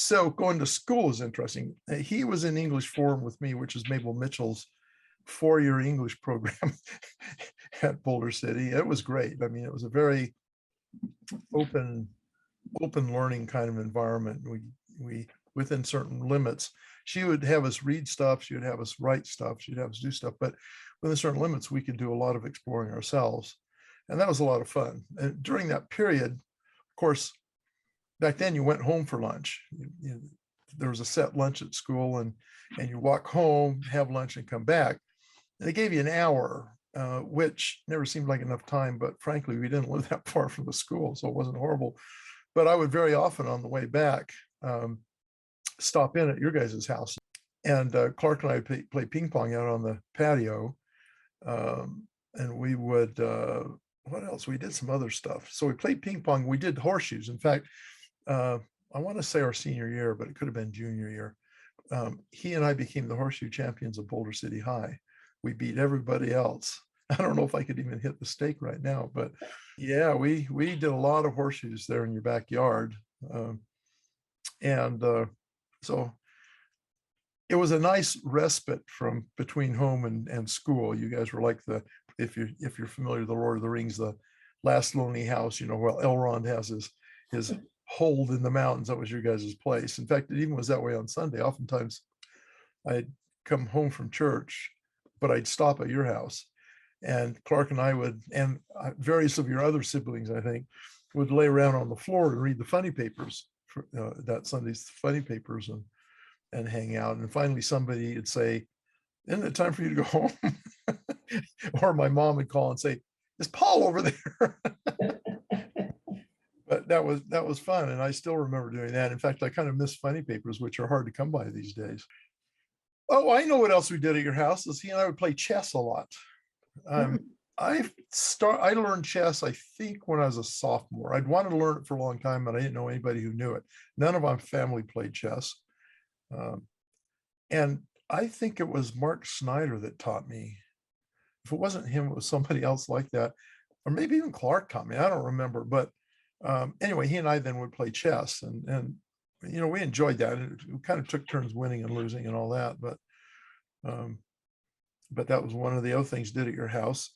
So going to school is interesting. He was in English forum with me, which is Mabel Mitchell's 4-year English program at Boulder City. It was great. I mean, it was a very open learning kind of environment. We within certain limits. She would have us read stuff, she would have us write stuff, she'd have us do stuff, but within certain limits, we could do a lot of exploring ourselves. And that was a lot of fun. And during that period, of course, back then you went home for lunch. There was a set lunch at school, and you walk home, have lunch, and come back. And they gave you an hour, which never seemed like enough time, but frankly, we didn't live that far from the school, so it wasn't horrible. But I would very often on the way back stop in at your guys' house. And Clark and I would play ping pong out on the patio. And we would, what else? We did some other stuff. So we played ping pong. We did horseshoes. In fact, I want to say our senior year, but it could have been junior year. He and I became the horseshoe champions of Boulder City High. We beat everybody else. I don't know if I could even hit the stake right now, but yeah, we did a lot of horseshoes there in your backyard. So it was a nice respite from between home and school. You guys were like if you're familiar with the Lord of the Rings, the last lonely house, while Elrond has his hold in the mountains. That was your guys' place. In fact, it even was that way on Sunday. Oftentimes I'd come home from church, but I'd stop at your house, and Clark and I would, and various of your other siblings, I think, would lay around on the floor and read the funny papers for that Sunday's funny papers, and hang out. And finally somebody would say, "Isn't it time for you to go home?" Or my mom would call and say, "Is Paul over there?" But that was fun, and I still remember doing that. In fact, I kind of miss funny papers, which are hard to come by these days. Oh, I know what else we did at your house is he and I would play chess a lot. I learned chess, I think, when I was a sophomore. I'd wanted to learn it for a long time, but I didn't know anybody who knew it. None of my family played chess. And I think it was Mark Snyder that taught me. If it wasn't him, it was somebody else like that. Or maybe even Clark taught me. I don't remember. But anyway, he and I then would play chess. And we enjoyed that. We kind of took turns winning and losing and all that. But that was one of the other things did at your house.